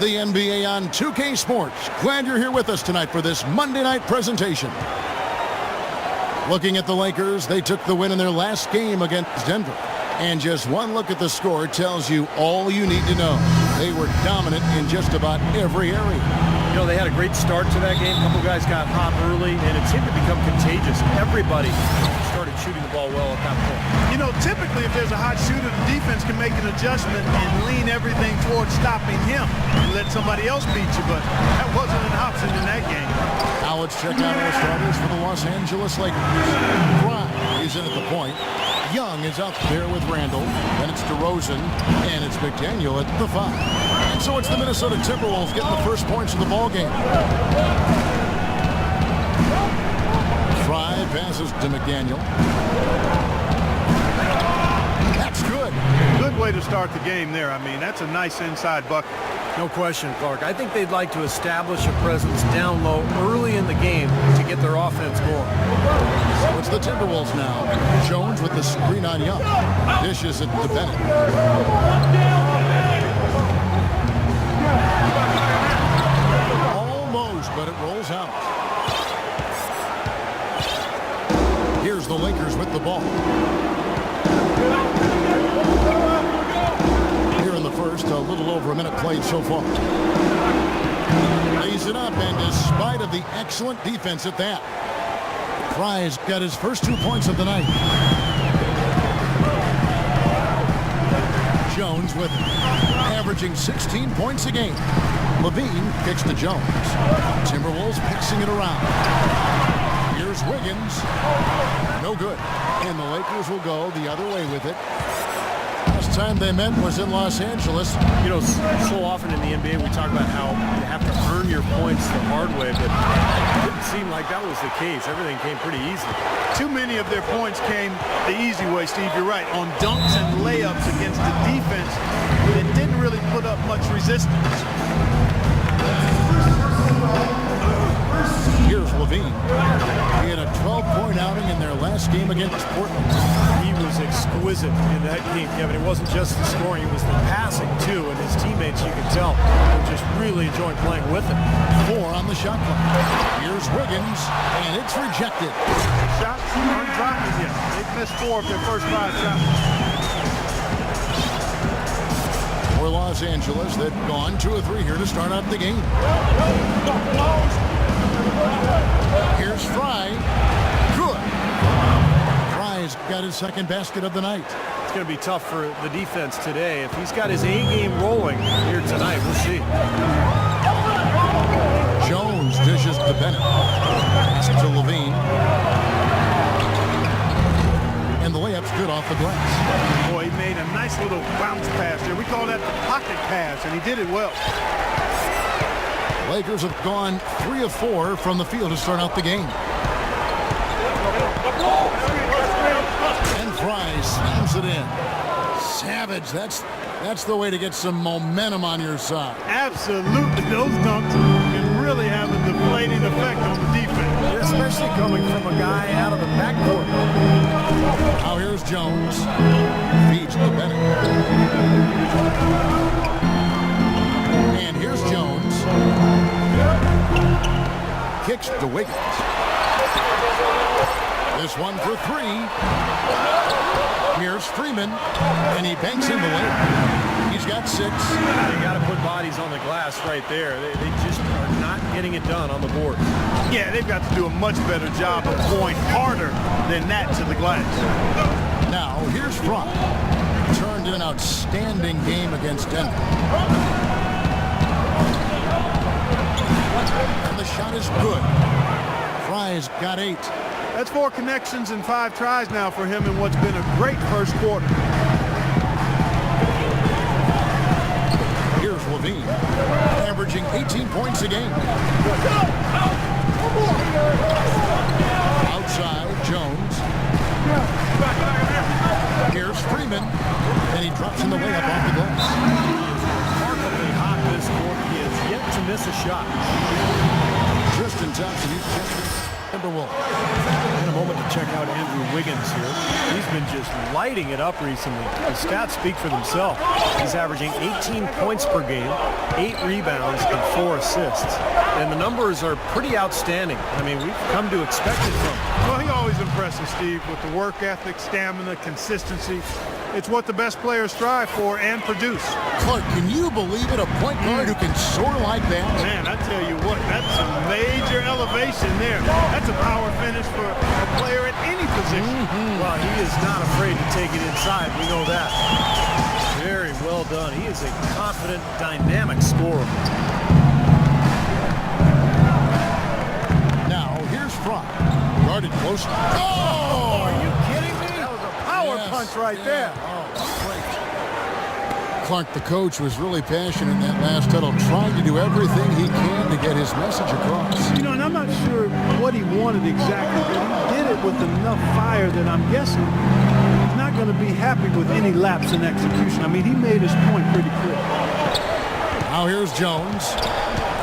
the NBA on 2K Sports. Glad you're here with us tonight for this Monday night presentation. Looking at the Lakers, they took the win in their last game against Denver. And just one look at the score tells you all you need to know. They were dominant in just about every area. You know, they had a great start to that game. A couple guys got hot early, and it seemed to become contagious. Everybody started shooting the ball well at that point. You know, typically if there's a hot shooter, the defense can make an adjustment and lean everything towards stopping him and let somebody else beat you, but that wasn't an option in that game. Now let's check out our starters for the Los Angeles Lakers. Fry is in at the point. Young is out there with Randall. Then it's DeRozan, and it's McDaniel at the 5. And so it's the Minnesota Timberwolves getting the first points of the ball game. Fry passes to McDaniel. That's good. Good way to start the game there. I mean, that's a nice inside bucket. No question, Clark. I think they'd like to establish a presence down low early in the game to get their offense going. So it's the Timberwolves now. Jones with the screen on Young. Dishes it to Bennett. Almost, but it rolls out. Here's the Lakers with the ball. Here in the first, a little over a minute played so far. Lays it up, and despite of the excellent defense at that, Fry's got his first 2 points of the night. Jones with averaging 16 points a game. Levine kicks to Jones. Timberwolves passing it around. Here's Wiggins. No good. And the Lakers will go the other way with it. Last time they met was in Los Angeles. You know, so often in the NBA we talk about how you have to earn your points the hard way, but it didn't seem like that was the case. Everything came pretty easy. Too many of their points came the easy way, Steve. You're right. On dunks and layups against the defense that didn't really put up much resistance. Here's Levine. He had a 12-point outing in their last game against Portland. He was exquisite in that game, Kevin. It wasn't just the scoring, it was the passing, too. And his teammates, you can tell, were just really enjoying playing with him. 4 on the shot clock. Here's Wiggins, and it's rejected. Shots aren't dropping yet. They've missed 4 of their first 5 shots. For Los Angeles, they've gone 2 of 3 here to start out the game. Here's Fry. Good. Fry's got his second basket of the night. It's going to be tough for the defense today. If he's got his A-game rolling here tonight, we'll see. Jones dishes to Bennett. Pass to Levine. And the layup's good off the glass. Boy, he made a nice little bounce pass there. We call that the pocket pass, and he did it well. Lakers have gone 3 of 4 from the field to start out the game. And Fry slams it in. Savage, that's the way to get some momentum on your side. Absolutely. Those dunks can really have a deflating effect on the defense. Especially coming from a guy out of the backcourt. Now here's Jones. Feeds to Bennett. And here's Jones. Kicks to Wiggins. This one for 3. Here's Freeman, and he banks in the layup. He's got 6. They got to put bodies on the glass right there. They just are not getting it done on the board. Yeah, they've got to do a much better job of going harder than that to the glass. Now, here's Fry. Turned in an outstanding game against Denver. And the shot is good. Fry's got 8. That's 4 connections and 5 tries now for him in what's been a great first quarter. Here's Levine, averaging 18 points a game. Outside, Jones. Here's Freeman, and he drops in the layup off the glass. Remarkably hot this quarter. He has yet to miss a shot. Tristan Thompson, you check this. Timberwolves. In a moment to check out Andrew Wiggins here. He's been just lighting it up recently. The stats speak for themselves. He's averaging 18 points per game, 8 rebounds, and 4 assists. And the numbers are pretty outstanding. I mean, we've come to expect it from him. Well, he always impresses, Steve, with the work ethic, stamina, consistency. It's what the best players strive for and produce. Clark, can you believe it? A point guard who can soar like that? Man, I tell you what, that's a major elevation there. That's a power finish for a player at any position. Well, he is not afraid to take it inside. We know that. Very well done. He is a confident, dynamic scorer. Now, here's Fromm. Guarded close. Oh! Are you kidding me? That was a power punch right there. Oh, great. Clark, the coach, was really passionate in that last huddle, trying to do everything he can to get his message across. You know, and I'm not sure what he wanted exactly, but he did it with enough fire that I'm guessing he's not going to be happy with any lapse in execution. I mean, he made his point pretty clear. Now here's Jones.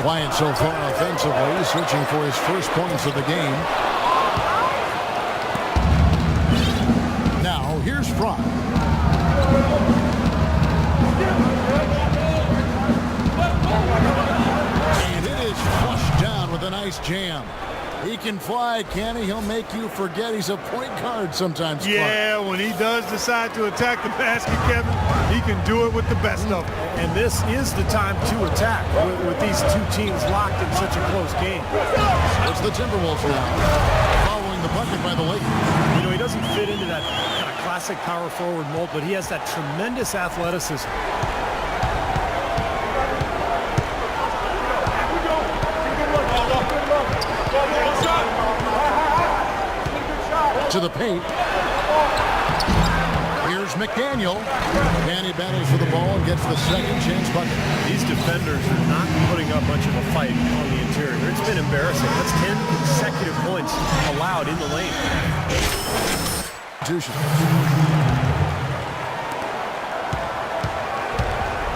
Quiet so far offensively, searching for his first points of the game. Now here's Fromm. And it is flushed down with a nice jam. He can fly, can he? He'll make you forget he's a point guard sometimes. Yeah, when he does decide to attack the basket, Kevin, he can do it with the best of them. And this is the time to attack with these two teams locked in such a close game. It's the Timberwolves now, following the bucket by the Lakers. You know, he doesn't fit into that kind of classic power forward mold, but he has that tremendous athleticism. To the paint. Here's McDaniel. Danny battles for the ball and gets the second chance bucket. These defenders are not putting up much of a fight on the interior. It's been embarrassing. That's 10 consecutive points allowed in the lane.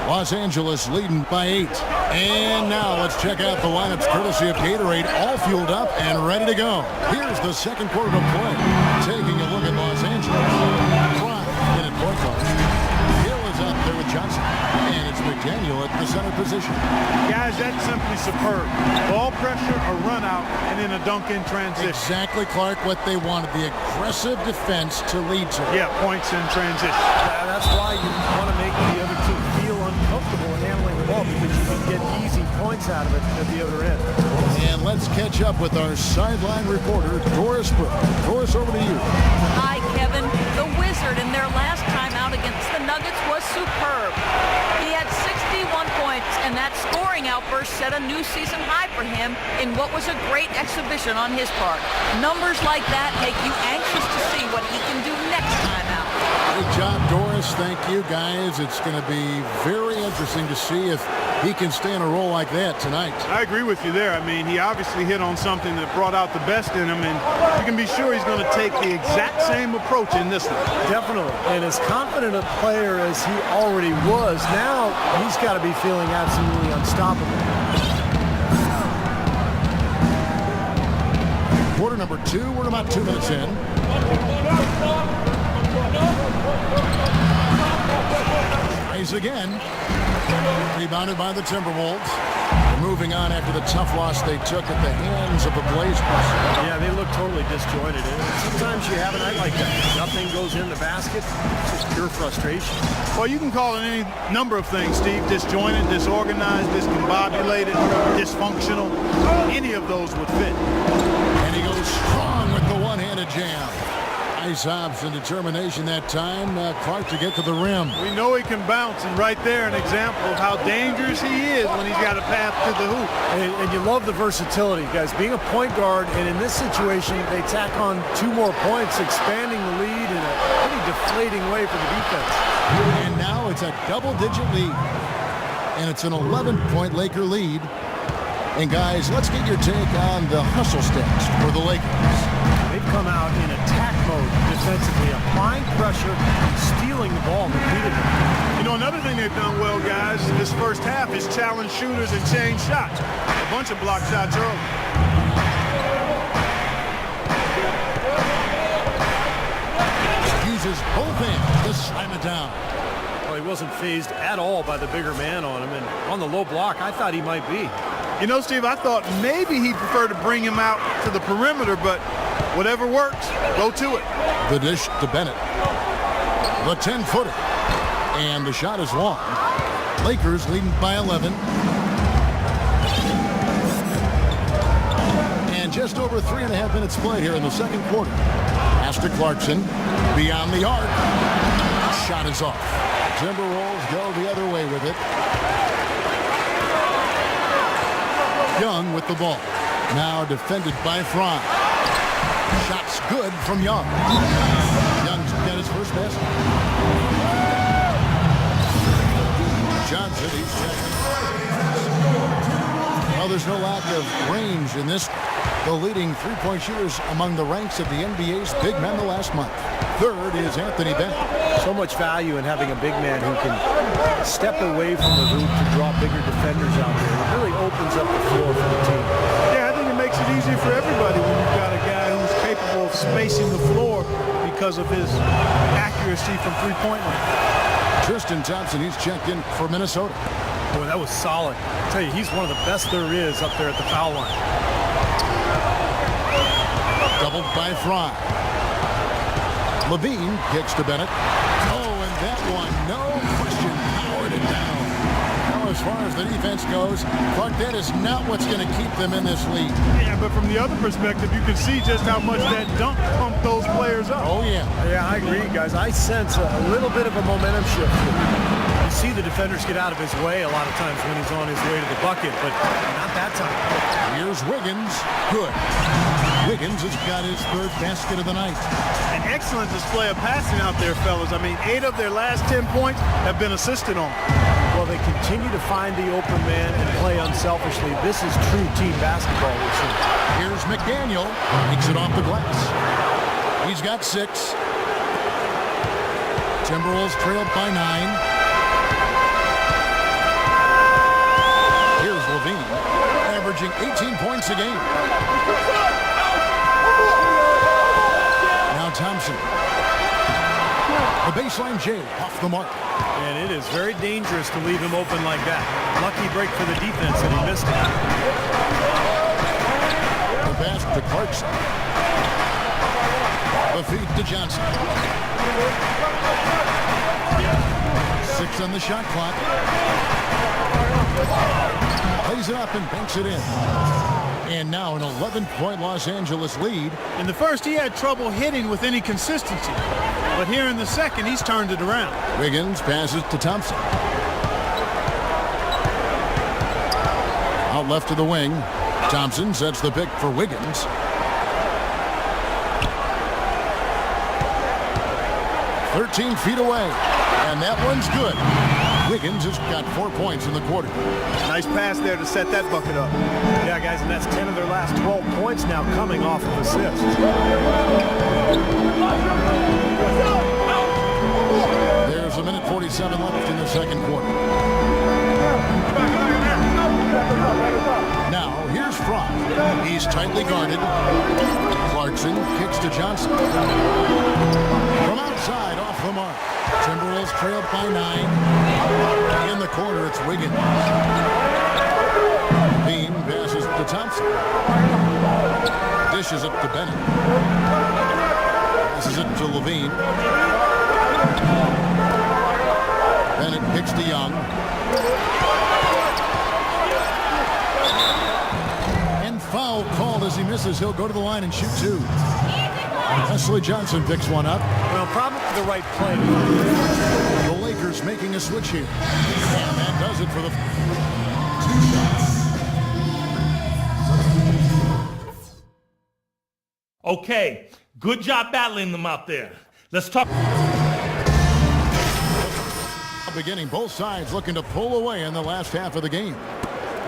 Los Angeles leading by 8. And now let's check out the lineups courtesy of Gatorade, all fueled up and ready to go. Here's the second quarter to play. Taking a look at Los Angeles. Prime in at point guard. Hill is up there with Johnson. And it's McDaniel at the center position. Guys, that's simply superb. Ball pressure, a run out, and then a dunk in transition. Exactly, Clark, what they wanted. The aggressive defense to lead to. Yeah, points in transition. Yeah, that's why you want to make the other team feel uncomfortable in handling the ball, because you can get easy points out of it at the other end. And let's catch up with our sideline reporter, Doris Brooke. Doris, over to you. Hi, Kevin. The Wizard in their last time out against the Nuggets was superb. He had 61 points, and that scoring outburst set a new season high for him in what was a great exhibition on his part. Numbers like that make you anxious to see what he can do next time out. Good job, Doris. Thank you, guys. It's going to be very interesting to see if he can stay in a role like that tonight. I agree with you there. I mean, he obviously hit on something that brought out the best in him, and you can be sure he's going to take the exact same approach in this one. Definitely. And as confident a player as he already was, now he's got to be feeling absolutely unstoppable. Quarter number 2. We're about 2 minutes in. Tries again. Rebounded by the Timberwolves. They're moving on after the tough loss they took at the hands of the Blazers. Yeah, they look totally disjointed. And sometimes you have a night like that. Nothing goes in the basket. It's just pure frustration. Well, you can call it any number of things, Steve. Disjointed, disorganized, discombobulated, dysfunctional. Any of those would fit. And he goes strong with the one-handed jam. Nice hops and determination that time. Clark to get to the rim. We know he can bounce, and right there an example of how dangerous he is when he's got a path to the hoop. And you love the versatility, guys. Being a point guard, and in this situation, they tack on 2 more points, expanding the lead in a pretty deflating way for the defense. And now it's a double-digit lead. And it's an 11-point Laker lead. And guys, let's get your take on the hustle stats for the Lakers. They've come out in attack mode defensively, applying pressure, stealing the ball repeatedly. You know, another thing they've done well, guys, this first half is challenge shooters and change shots. A bunch of block shots early. uses both hands to slam it down. Well, he wasn't phased at all by the bigger man on him, and on the low block, I thought he might be. You know, Steve, I thought maybe he'd prefer to bring him out to the perimeter, but whatever works, go to it. The dish to Bennett. The 10-footer. And the shot is long. Lakers leading by 11. And just over 3.5 minutes played here in the second quarter. Pass to Clarkson. Beyond the arc. Shot is off. Timberwolves go the other way with it. Young with the ball. Now defended by Fry. Shot's good from Young. Young's got his first basket. Johnson, he's checking. Well, there's no lack of range in this. The leading three-point shooters among the ranks of the NBA's big men the last month. Third is Anthony Bennett. So much value in having a big man who can step away from the hoop to draw bigger defenders out there. It really opens up the floor for the team. Yeah, I think it makes it easier for everybody when you've got a guy who's capable of spacing the floor because of his accuracy from three-point line. Tristan Thompson, he's checked in for Minnesota. Boy, that was solid. I tell you, he's one of the best there is up there at the foul line. Doubled by Fry. Levine kicks to Bennett. Oh, and that one, no question, powered it down. Now, as far as the defense goes, Clark, that is not what's going to keep them in this league. Yeah, but from the other perspective, you can see just how much that dunk pumped those players up. Oh, yeah. Yeah, I agree, guys. I sense a little bit of a momentum shift here. You see the defenders get out of his way a lot of times when he's on his way to the bucket, but not that time. Here's Wiggins. Good. Wiggins has got his third basket of the night. An excellent display of passing out there, fellas. I mean, 8 of their last 10 points have been assisted on. Well, they continue to find the open man and play unselfishly. This is true team basketball we've seen. Here's McDaniel. Takes it off the glass. He's got 6. Timberwolves trailed by 9. Here's Levine, averaging 18 points a game. Now Thompson. The baseline J off the mark. And it is very dangerous to leave him open like that. Lucky break for the defense that he missed it. The pass to Clarkson. The feed to Johnson. 6 on the shot clock. Plays it up and banks it in. And now an 11-point Los Angeles lead. In the first, he had trouble hitting with any consistency. But here in the second, he's turned it around. Wiggins passes to Thompson. Out left to the wing. Thompson sets the pick for Wiggins. "13 feet away. And that one's good. Wiggins has got 4 points in the quarter. Nice pass there to set that bucket up. Yeah, guys, and that's 10 of their last 12 points now coming off of assists. There's 1:47 left in the second quarter. Now, here's Fry. He's tightly guarded. Clarkson kicks to Johnson. From outside, off the mark. Timberwolves trailed by 9. In the corner, it's Wiggins. Bean passes to Thompson. Dishes it to Bennett. Passes it to Levine. Bennett kicks to Young. And foul called as he misses. He'll go to the line and shoot 2. Wesley Johnson picks one up. Well, probably the right play. The Lakers making a switch here. And that does it for the... Okay, good job battling them out there. Let's talk. Beginning, both sides looking to pull away in the last half of the game.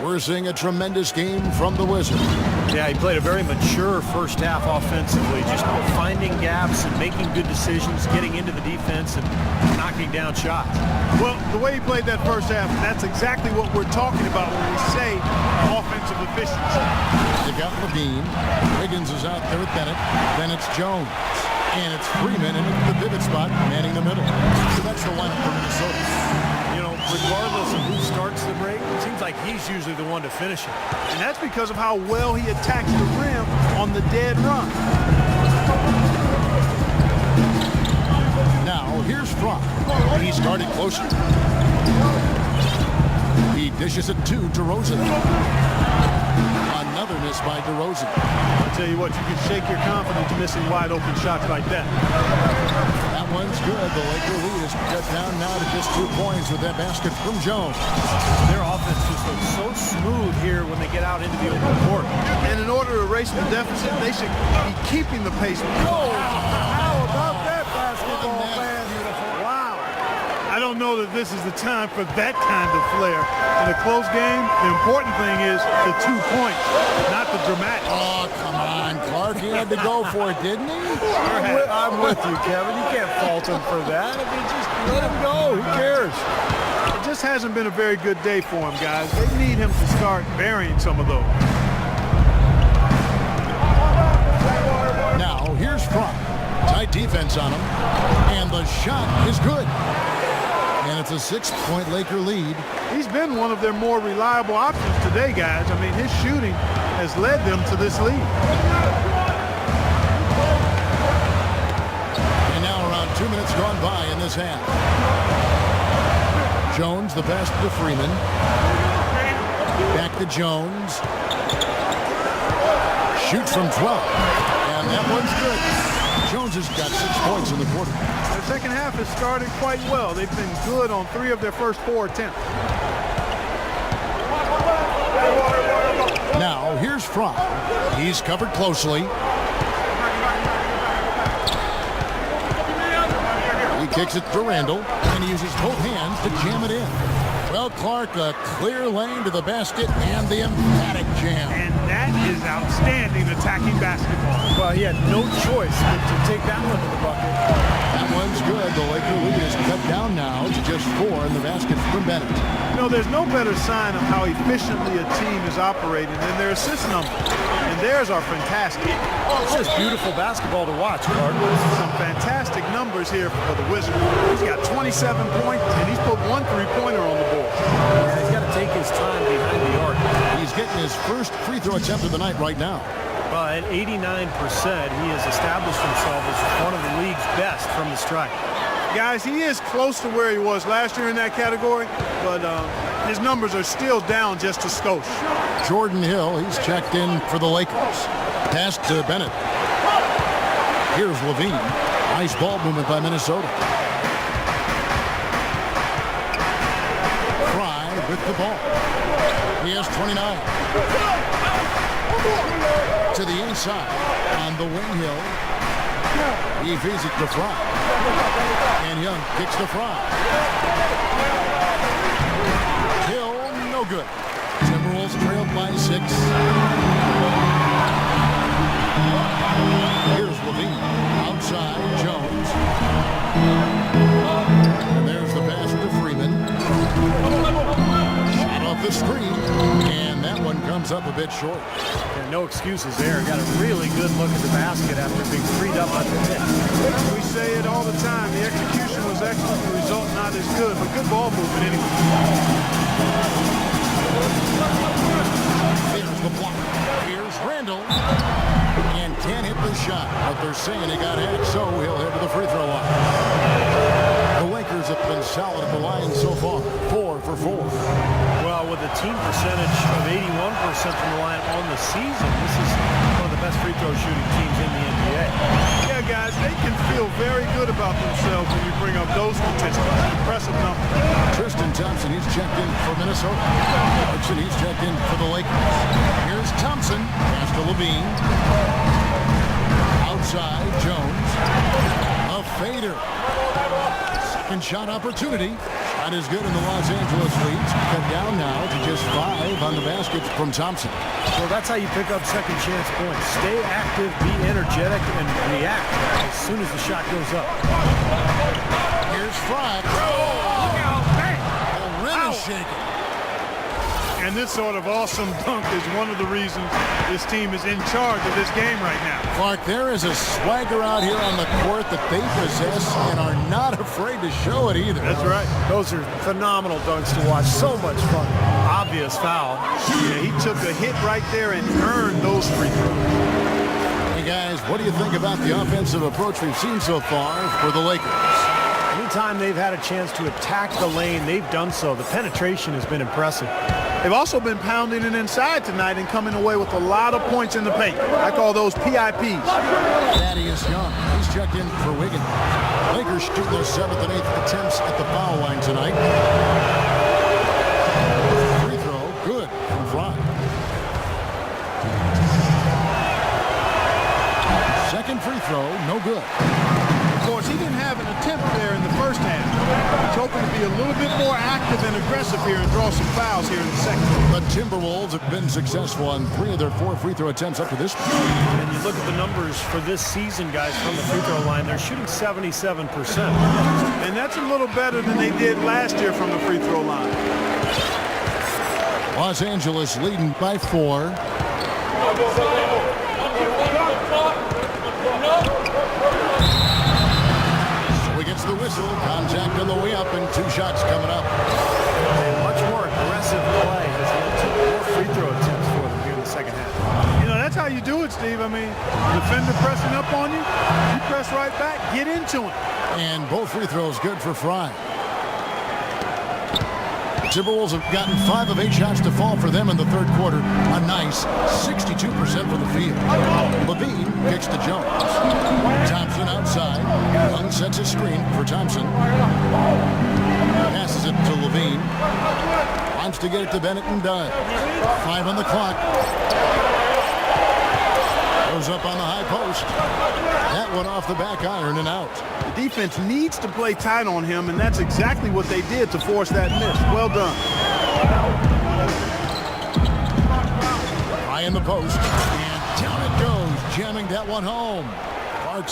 We're seeing a tremendous game from the Wizards. Yeah, he played a very mature first half offensively, just finding gaps and making good decisions, getting into the defense and knocking down shots. Well, the way he played that first half, that's exactly what we're talking about when we say offensive efficiency. They got Levine. Wiggins is out there with Bennett. Then it's Jones. And it's Freeman in the pivot spot, manning the middle. So that's the lineup for Minnesota. You know, regardless of who starts the break, it seems like he's usually the one to finish it. And that's because of how well he attacks the rim on the dead run. Now, here's Fry. He's guarded closer. He dishes it to DeRozan. Another miss by DeRozan. I'll tell you what, you can shake your confidence missing wide open shots like that. That one's good. The Laker lead is cut down now to just 2 points with that basket from Jones. Their offense just looks so smooth here when they get out into the open court. And in order to erase the deficit, they should be keeping the pace. Oh, how about that basketball, man? Wow. I don't know that this is the time for that kind of flair. In a close game, the important thing is the 2 points, not the dramatic. Oh, come on, Clark. He had to go for it, didn't he? I'm with you, Kevin. You can't fault him for that. I mean, just let him go. Who cares? It just hasn't been a very good day for him, guys. They need him to start burying some of those. Now, here's Fry. Tight defense on him. And the shot is good. And it's a 6-point Laker lead. He's been one of their more reliable options today, guys. I mean, his shooting has led them to this lead. And now around 2 minutes gone by in this half. Jones, the pass to Freeman. Back to Jones. Shoots from 12. And that one's good. Jones has got 6 points in the quarter. The second half has started quite well. They've been good on 3 of their first 4 attempts. Now, here's Fry. He's covered closely. He kicks it to Randall, and he uses both hands to jam it in. Well, Clark, a clear lane to the basket and the emphatic jam. And that is outstanding attacking basketball. Well, he had no choice but to take that one to the bucket. That one's good. The Laker lead is cut down now to just 4 in the basket from Bennett. You know, there's no better sign of how efficiently a team is operating than their assist numbers. And theirs are fantastic. It's just beautiful basketball to watch, Clark. Some fantastic numbers here for the Wizards. He's got 27 points, and he's put 1 3-pointer on the board. Yeah, he's got to take his time behind the arc. He's getting his first free throw attempt of the night right now. At 89%, he has established himself as one of the league's best from the stripe. Guys, he is close to where he was last year in that category, but his numbers are still down just a skosh. Jordan Hill, he's checked in for the Lakers. Pass to Bennett. Here's Levine. Nice ball movement by Minnesota. Fry with the ball. He has 29. To the inside on the wing Hill. He feeds it to Fry. And Young kicks to Fry. Hill, no good. Timberwolves trailed by 6. Here's Levine. Outside, Jones. And there's the pass to Freeman. Shot off the screen. And that one comes up a bit short. Yeah, no excuses there. Got a really good look at the basket after being freed up at the tip. We say it all the time. The execution was excellent. The result not as good, but good ball movement anyway. Here's the block. Here's Randall. And can't hit the shot. But they're saying he got hacked, so he'll head to the free throw line. The Lakers have been solid at the line so far. 4 for 4. Well, with a team percentage of 81% from the line on the season, this is one of the best free throw shooting teams in the NBA. Yeah, guys, they can feel very good about themselves when you bring up those statistics. Impressive numbers. Tristan Thompson, he's checked in for Minnesota. Clarkson, he's checked in for the Lakers. Here's Thompson. Pass to Levine. Outside, Jones. A fader. Second shot opportunity. Shot is good in the Los Angeles leads. Cut down now to just 5 on the basket from Thompson. Well, that's how you pick up second chance points. Stay active, be energetic, and react as soon as the shot goes up. Here's Fry. The rim is shaking. And this sort of awesome dunk is one of the reasons this team is in charge of this game right now. Clark, there is a swagger out here on the court that they possess and are not afraid to show it either. That's right. Those are phenomenal dunks to watch. So much fun. Obvious foul. Yeah, he took a hit right there and earned those free throws. Hey, guys, what do you think about the offensive approach we've seen so far for the Lakers? Anytime they've had a chance to attack the lane, they've done so. The penetration has been impressive. They've also been pounding it inside tonight and coming away with a lot of points in the paint. I call those PIPs. Thaddeus Young, he's checked in for Wiggins. Lakers shoot their 7th and 8th attempts at the foul line tonight. Free throw, good from Fry. Second free throw, no good. Of course, he didn't have an attempt there in the first half. He's hoping to be a little bit more active and aggressive here and draw some fouls here in the second. The Timberwolves have been successful on 3 of their 4 free throw attempts up to this point. And you look at the numbers for this season, guys, from the free throw line, they're shooting 77%. And that's a little better than they did last year from the free throw line. Los Angeles leading by 4. The whistle, contact on the way up, and 2 shots coming up. And much more aggressive play has led to more free throw attempts for them here in the second half. You know, that's how you do it, Steve. I mean, defender pressing up on you, you press right back, get into him. And both free throws good for Fry. The Timberwolves have gotten 5 of 8 shots to fall for them in the third quarter. A nice 62% for the field. Levine kicks to Jones. Thompson outside. Young sets a screen for Thompson. Passes it to Levine. Wants to get it to Bennett and does. 5 on the clock. Goes up on the high post. That one off the back iron and out. The defense needs to play tight on him, and that's exactly what they did to force that miss. Well done. High in the post. And down it goes, jamming that one home.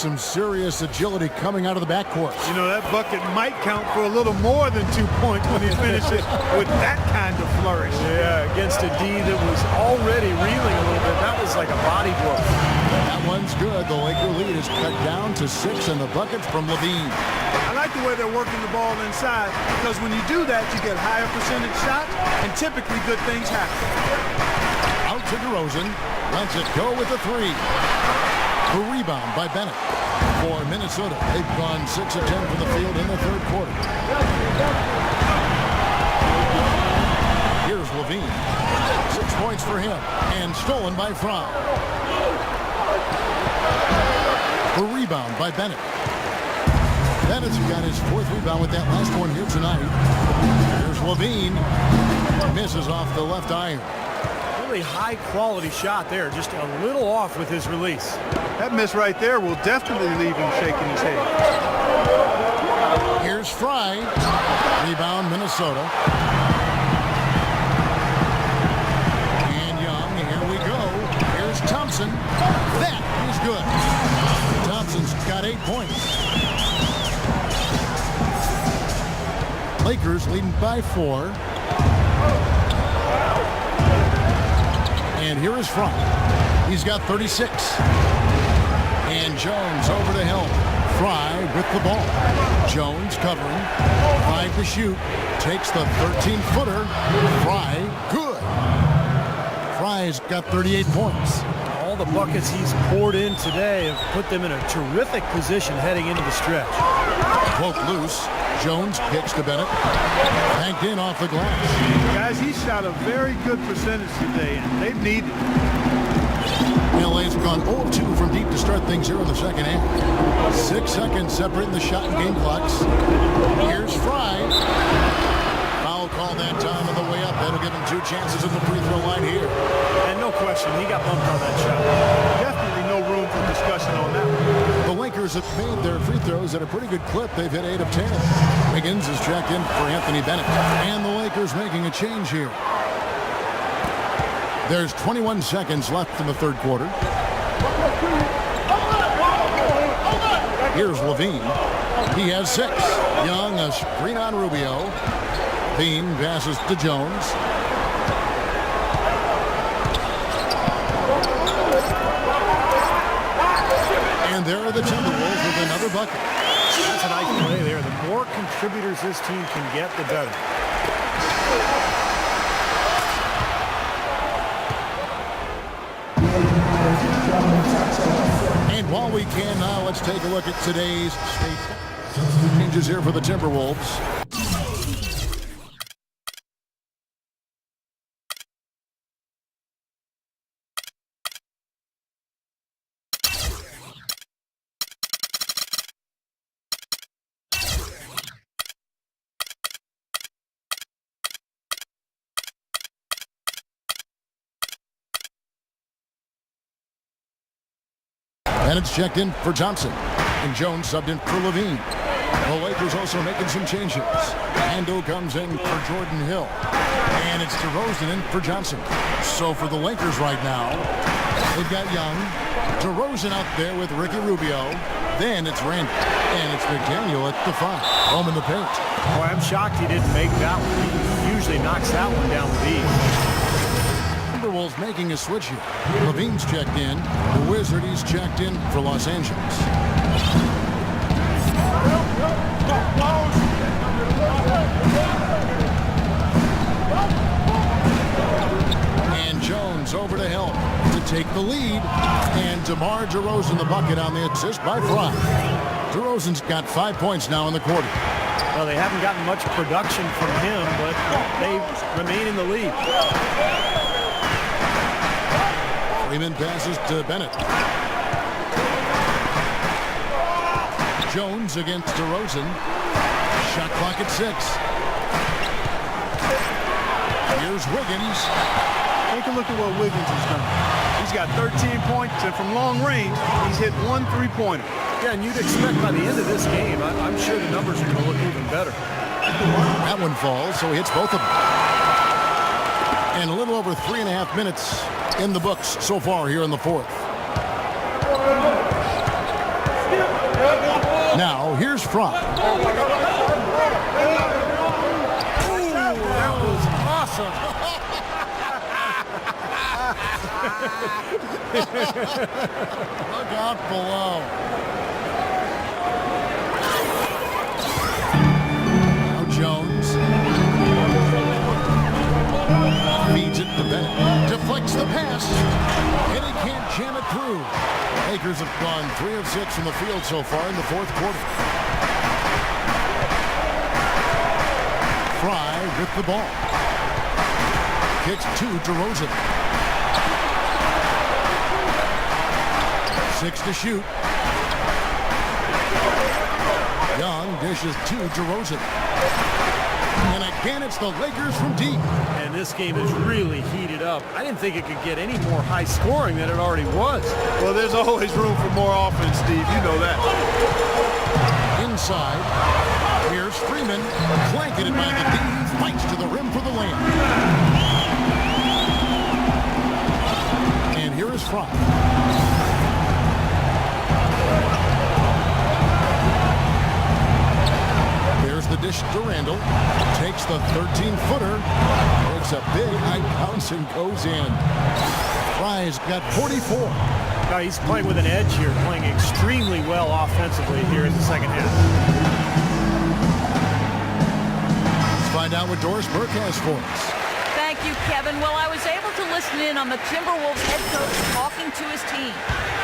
Some serious agility coming out of the backcourt. You know, that bucket might count for a little more than 2 points when he finishes with that kind of flourish. Yeah, against a D that was already reeling a little bit. That was like a body blow. That one's good. The Laker lead is cut down to 6, and the bucket's from Levine. I like the way they're working the ball inside, because when you do that, you get higher percentage shots, and typically good things happen. Out to DeRozan. Lets it go with a 3. A rebound by Bennett for Minnesota. They've gone 6 of 10 from the field in the third quarter. Here's Levine. 6 points for him, and stolen by Fry. A rebound by Bennett. Bennett's got his 4th rebound with that last one here tonight. Here's Levine. Misses off the left iron. Really high quality shot there, just a little off with his release. That miss right there will definitely leave him shaking his head. Here's Fry. Rebound, Minnesota. And Young, here we go. Here's Thompson. That is good. Thompson's got 8 points. Lakers leading by 4. And here is Fry. He's got 36. And Jones over to help. Fry with the ball. Jones covering. 5 to shoot. Takes the 13-footer. Fry, good. Fry's got 38 points. All the buckets he's poured in today have put them in a terrific position heading into the stretch. Poke loose. Jones kicks to Bennett. Banked in off the glass. Guys, he shot a very good percentage today, and they've needed it. LA's gone 0-2 from deep to start things here in the second half. 6 seconds separating the shot and game clocks. Here's Fry. Foul call that time on the way up. That'll give him 2 chances at the free throw line here. And no question, he got bumped on that shot. Definitely no room for discussion on that one. The Lakers have made their free throws at a pretty good clip. They've hit 8 of 10. Wiggins is checked in for Anthony Bennett. And the Lakers making a change here. There's 21 seconds left in the third quarter. Here's Levine. He has 6. Young, a screen on Rubio. Levine passes to Jones. bucket. That's a nice play there. The more contributors this team can get, the better. And while we can now, let's take a look at today's state changes here for the Timberwolves. And it's checked in for Johnson. And Jones subbed in for Levine. The Lakers also making some changes. Ando comes in for Jordan Hill. And it's DeRozan in for Johnson. So for the Lakers right now, they've got Young, DeRozan out there with Ricky Rubio. Then it's Randall. And it's McDaniel at the 5. Home in the paint. Boy, I'm shocked he didn't make that one. He usually knocks that one down with ease. Timberwolves making a switch here. Levine's checked in. The Wizard, he's checked in for Los Angeles. And Jones over to help to take the lead. And DeMar DeRozan the bucket on the assist by Fry. DeRozan's got 5 points now in the quarter. Well, they haven't gotten much production from him, but they remain in the lead. Freeman passes to Bennett. Jones against DeRozan. Shot clock at 6. Here's Wiggins. Take a look at what Wiggins has done. He's got 13 points, and from long range, he's hit 1 3-pointer. Yeah, and you'd expect by the end of this game, I'm sure the numbers are going to look even better. That one falls, so he hits both of them. And a little over 3.5 minutes in the books so far here in the fourth. Now, here's Fry. That was awesome. Look out below. Now Jones. Feeds it to Bennett. Deflects the pass. And he can't jam it through. Lakers have gone 3 of 6 from the field so far in the fourth quarter. Fry with the ball. Kicks to DeRozan. 6 to shoot. Young dishes to DeRozan. And again, it's the Lakers from deep. And this game is really heated up. I didn't think it could get any more high scoring than it already was. Well, there's always room for more offense, Steve. You know that. Inside, here's Freeman. Blanketed by the D. Fights to the rim for the layup. And here is Fry. There's the dish to Randall. Takes the 13-footer. Makes a big high bounce and goes in. Fry's got 44. Now he's playing with an edge here, playing extremely well offensively here in the second half. Let's find out what Doris Burke has for us. Thank you, Kevin. Well, I was able to listen in on the Timberwolves head coach talking to his team.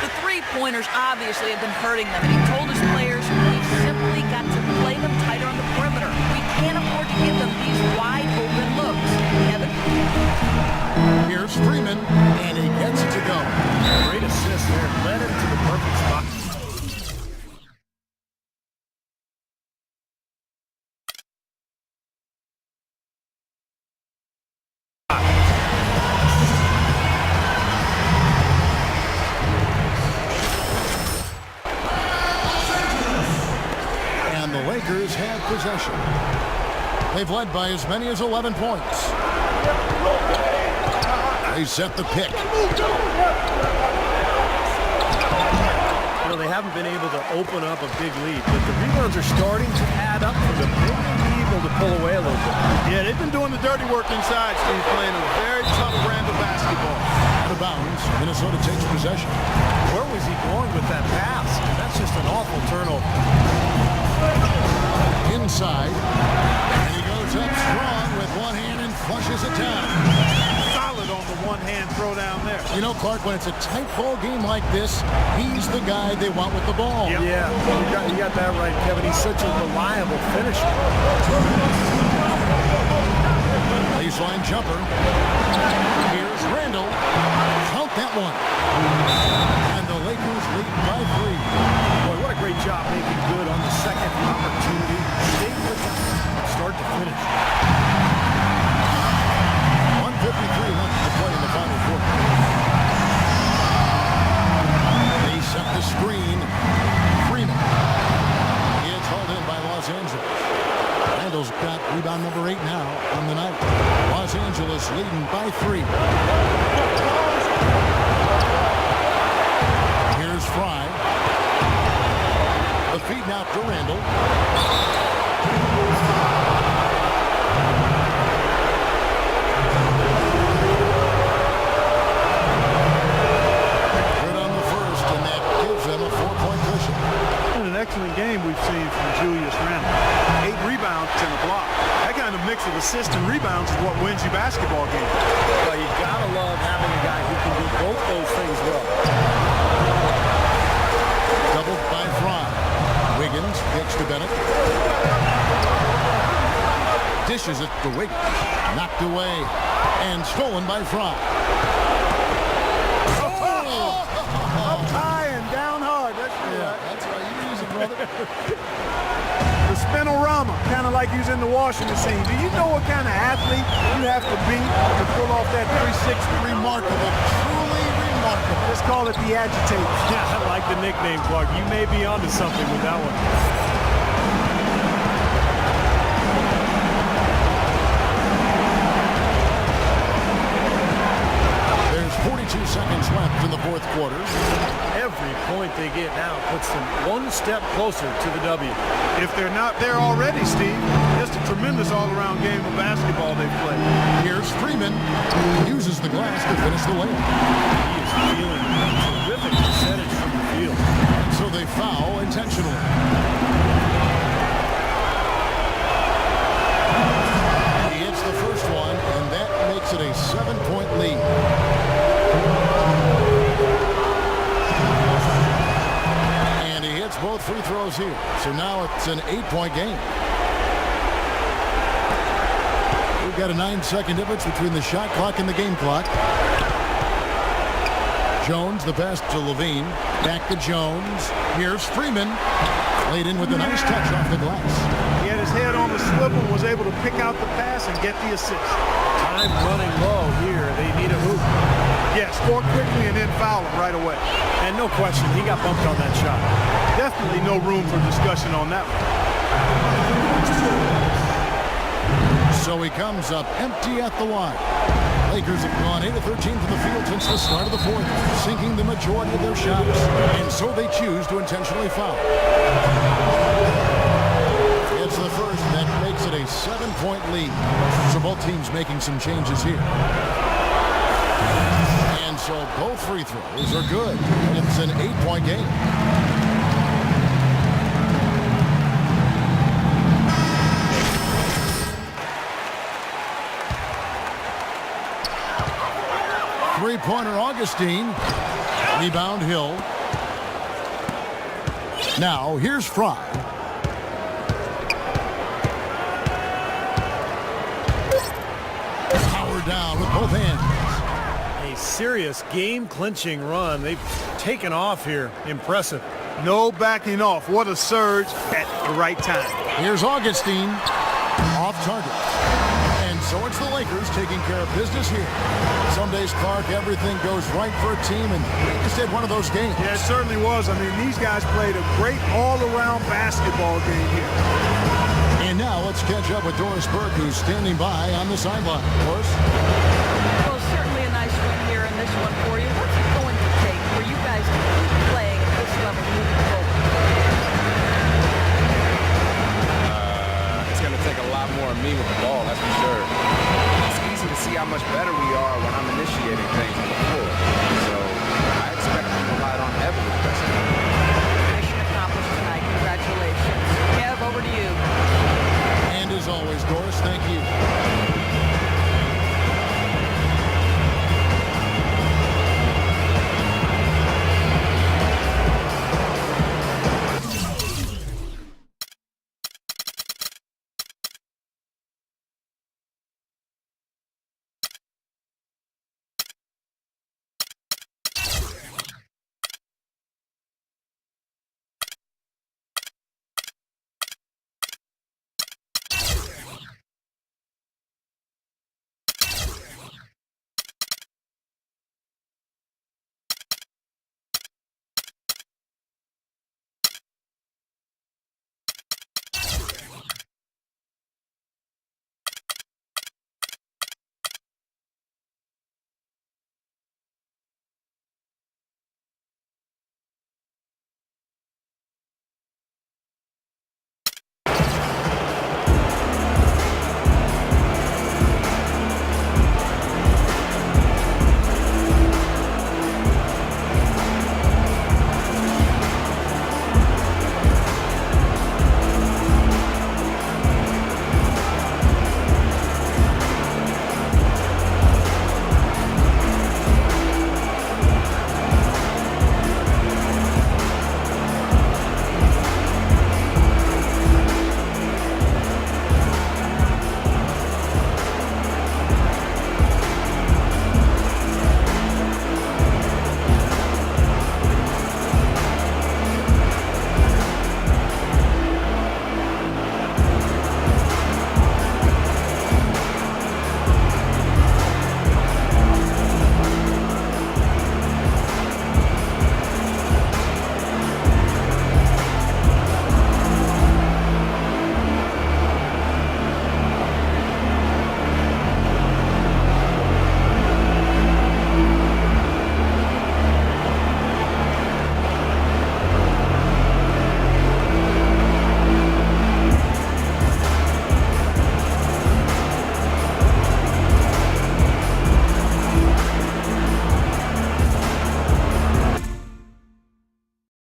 The three-pointers obviously have been hurting them, and he told his players we've simply got to play them tighter on the perimeter. We can't afford to give them these wide-open looks. Kevin? Here's Freeman, and he gets it to go. Great assist there. Led him to the perfect spot. And the Lakers have possession. They've led by as many as 11 points. They set the pick. You know, they haven't been able to open up a big lead, but the rebounds are starting to add up for them. Maybe the able to pull away a little bit. Yeah, they've been doing the dirty work inside, Steve, playing a very tough brand of basketball. Out of bounds, Minnesota takes possession. Where was he going with that pass? That's just an awful turnover. Inside, and he goes up strong with one hand and flushes it down. Solid on the one-hand throw down there. You know, Clark, when it's a tight ball game like this, he's the guy they want with the ball. Yep. Yeah, you got that right, Kevin. He's such a reliable finisher. Baseline jumper. Here's Randall. Count that one. And the Lakers lead by 3. Boy, what a great job making good on the second opportunity. Stay with it from start to finish. 1:53 left to play in the final quarter. They set the screen. Freeman. It's hauled in by Los Angeles. Randall's got rebound number 8 now on the night. Los Angeles leading by 3. Here's Fry. The feed now to Randall. Good on the first, and that gives them a 4-point cushion. An excellent game we've seen from Julius Randle. 8 rebounds and a block. That kind of mix of assists and rebounds is what wins you basketball games. Well, you gotta love having a guy who can do both those things well. Doubled by Fry. Wiggins gets to Bennett. Dishes it to Wiggins. Knocked away. And stolen by Fry. Up high and down hard. That's right. You use it, brother. the spinorama, kind of like using the washing machine. Do you know what kind of athlete you have to be to pull off that 360? Remarkable. Truly remarkable. Let's call it the agitator. Yeah, I like the nickname, Clark. You may be onto something with that one. There's 42 seconds left in the fourth quarter. Every point they get now puts them one step closer to the W. If they're not there already, Steve, just a tremendous all-around game of basketball they've played. Here's Freeman. Uses the glass to finish the layup. He is feeling a terrific percentage from the field. So they foul intentionally. He hits the first one, and that makes it a 7-point lead. And he hits both free throws here. So now it's an 8-point game. We've got a 9-second difference between the shot clock and the game clock. Jones, the pass to Levine. Back to Jones. Here's Freeman. Laid in with a nice touch off the glass. He had his head on the swivel and was able to pick out the pass and get the assist. Time running low here. They need a hoop. Yeah, score quickly and then foul him right away. And no question, he got bumped on that shot. Definitely no room for discussion on that one. So he comes up empty at the line. Lakers have gone 8 of 13 from the field since the start of the fourth, sinking the majority of their shots, and so they choose to intentionally foul. It's the first, and that makes it a 7-point lead. So both teams making some changes here. And so both free throws are good. It's an 8-point game. Three-pointer Augustine. Rebound Hill. Now here's Fry. Power down with both hands. A serious game-clinching run. They've taken off here. Impressive. No backing off. What a surge at the right time. Here's Augustine. Off target. And so it's the Lakers taking care of business here. Some days, Clark, everything goes right for a team, and they just had one of those games. Yeah, it certainly was. I mean, these guys played a great all-around basketball game here. And now let's catch up with Doris Burke, who's standing by on the sideline. Doris?